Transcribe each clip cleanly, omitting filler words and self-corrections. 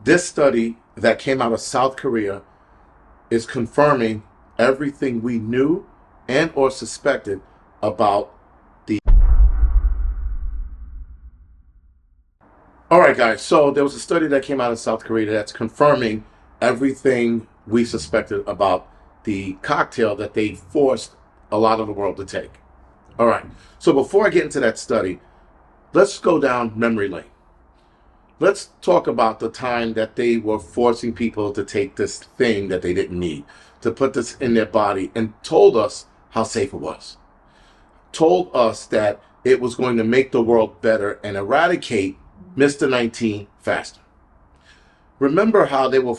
This study that came out of South Korea is confirming everything we knew and or suspected about the... All right, guys, so there was a study that came out of South Korea that's confirming everything we suspected about the cocktail that they forced a lot of the world to take. All right, so before I get into that study, let's go down memory lane. Let's talk about the time that they were forcing people to take this thing that they didn't need, to put this in their body, and told us how safe it was. Told us that it was going to make the world better and eradicate Mr. 19 faster. Remember how they were,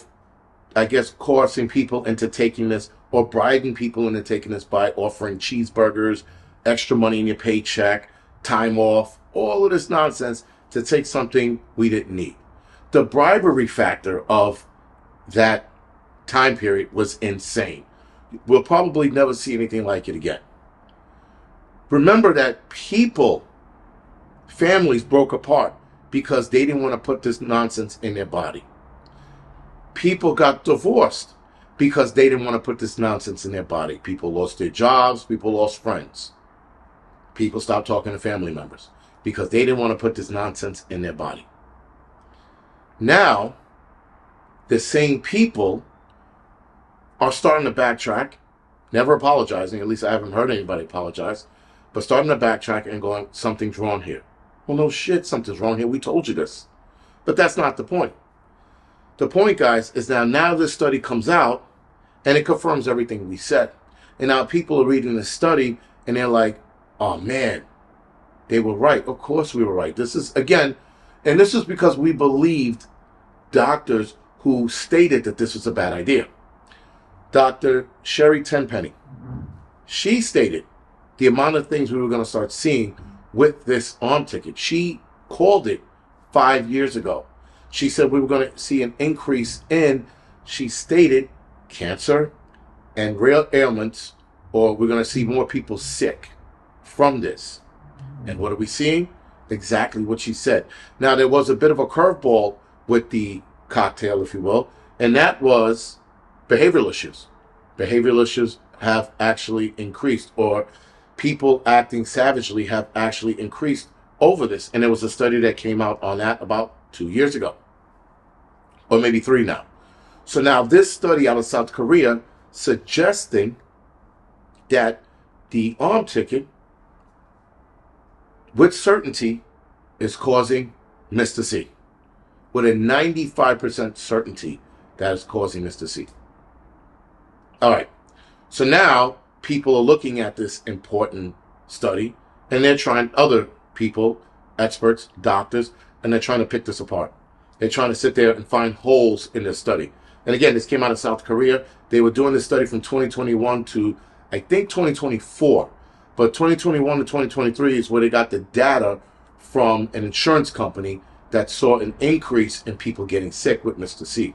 I guess, coercing people into taking this, or bribing people into taking this by offering cheeseburgers, extra money in your paycheck, time off, all of this nonsense to take something we didn't need. The bribery factor of that time period was insane. We'll probably never see anything like it again. Remember that families broke apart because they didn't want to put this nonsense in their body. People got divorced because they didn't want to put this nonsense in their body. People lost their jobs. People lost friends. People stopped talking to family members because they didn't want to put this nonsense in their body. Now, the same people are starting to backtrack, never apologizing. At least I haven't heard anybody apologize, but starting to backtrack and going, something's wrong here. Well, no shit, something's wrong here. We told you this. But that's not the point. The point, guys, is now this study comes out and it confirms everything we said. And now people are reading this study and they're like, oh man, they were right. Of course we were right. This is, again, and this is because we believed doctors who stated that this was a bad idea. Dr. Sherry Tenpenny, she stated the amount of things we were going to start seeing with this arm ticket. She called it 5 years ago. She said we were going to see an increase in, she stated, cancer and real ailments, or we're going to see more people sick from this. And what are we seeing? Exactly what she said. Now, there was a bit of a curveball with the cocktail, if you will, and that was behavioral issues. Behavioral issues have actually increased, or people acting savagely have actually increased over this. And there was a study that came out on that about 2 years ago, or maybe 3 now. So now this study out of South Korea suggesting that the arm ticket with certainty is causing Mr. C. With a 95% certainty that is causing Mr. C. All right. So now people are looking at this important study and they're trying, other people, experts, doctors, and they're trying to pick this apart. They're trying to sit there and find holes in this study. And again, this came out of South Korea. They were doing this study from 2021 to, I think, 2024. But 2021 to 2023 is where they got the data from an insurance company that saw an increase in people getting sick with Mr. C.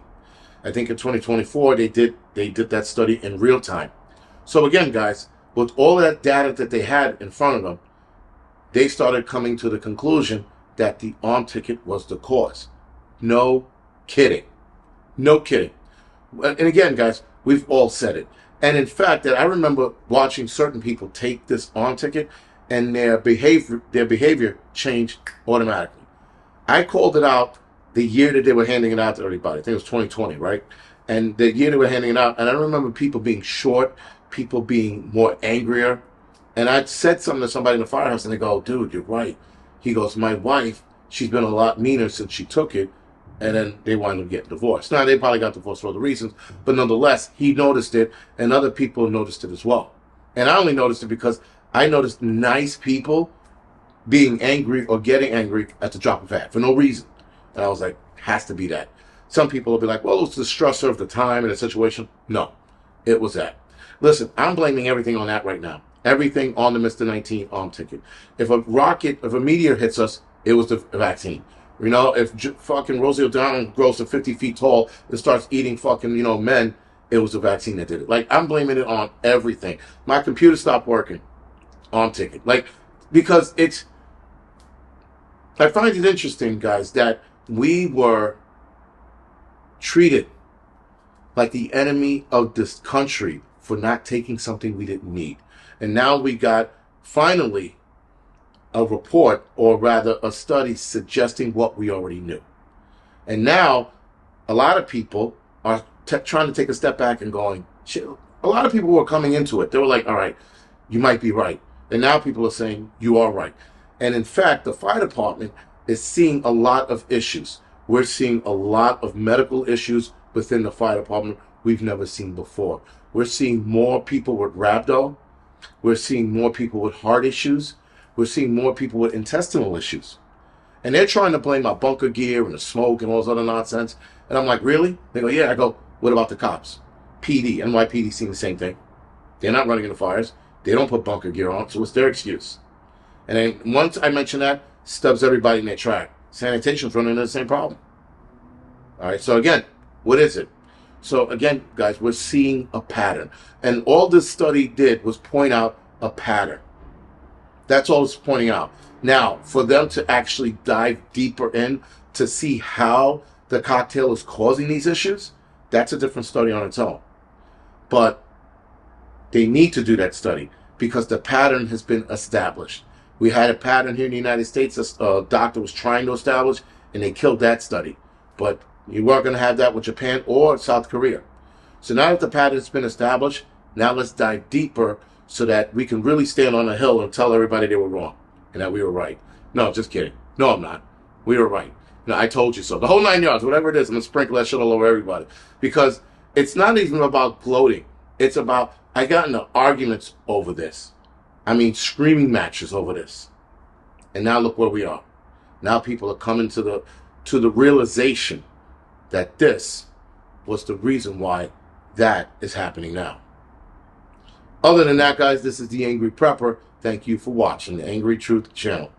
I think in 2024, they did that study in real time. So again, guys, with all that data that they had in front of them, they started coming to the conclusion that the arm ticket was the cause. No kidding. No kidding. And again, guys, we've all said it. And in fact, that I remember watching certain people take this arm ticket and their behavior changed automatically. I called it out the year that they were handing it out to everybody. I think it was 2020, right? And the year they were handing it out, and I remember people being short, people being more angrier. And I said something to somebody in the firehouse, and they go, dude, you're right. He goes, my wife, she's been a lot meaner since she took it. And then they wind up getting divorced. Now, they probably got divorced for other reasons, but nonetheless, he noticed it, and other people noticed it as well. And I only noticed it because I noticed nice people being angry or getting angry at the drop of a hat for no reason. And I was like, has to be that. Some people will be like, well, it's the stressor of the time and the situation. No, it was that. Listen, I'm blaming everything on that right now. Everything on the Mr. 19 arm ticket. If a meteor hits us, it was the vaccine. You know, if fucking Rosie O'Donnell grows to 50 feet tall and starts eating fucking, men, it was the vaccine that did it. Like, I'm blaming it on everything. My computer stopped working. Arm ticket. Like, because I find it interesting, guys, that we were treated like the enemy of this country for not taking something we didn't need. And now we got, finally, a report, or rather a study suggesting what we already knew. And now a lot of people are trying to take a step back and going, chill. A lot of people were coming into it. They were like, all right, you might be right. And now people are saying, you are right. And in fact, the fire department is seeing a lot of issues. We're seeing a lot of medical issues within the fire department we've never seen before. We're seeing more people with rhabdo. We're seeing more people with heart issues. We're seeing more people with intestinal issues. And they're trying to blame our bunker gear and the smoke and all this other nonsense. And I'm like, really? They go, yeah. I go, what about the cops? PD, NYPD seeing the same thing. They're not running into fires. They don't put bunker gear on, so what's their excuse? And then once I mention that, stubs everybody in their track. Sanitation's running into the same problem. All right, so again, what is it? So again, guys, we're seeing a pattern. And all this study did was point out a pattern. That's all it's pointing out. Now, for them to actually dive deeper in to see how the cocktail is causing these issues, that's a different study on its own. But they need to do that study because the pattern has been established. We had a pattern here in the United States a doctor was trying to establish, and they killed that study. But you weren't going to have that with Japan or South Korea. So now that the pattern's been established, now let's dive deeper so that we can really stand on a hill and tell everybody they were wrong and that we were right. No, just kidding. No, I'm not. We were right. No, I told you so. The whole 9 yards, whatever it is, I'm going to sprinkle that shit all over everybody. Because it's not even about gloating. It's about, I got into arguments over this. I mean, screaming matches over this. And now look where we are. Now people are coming to the realization that this was the reason why that is happening now. Other than that, guys, this is The Angry Prepper. Thank you for watching the Angry Truth channel.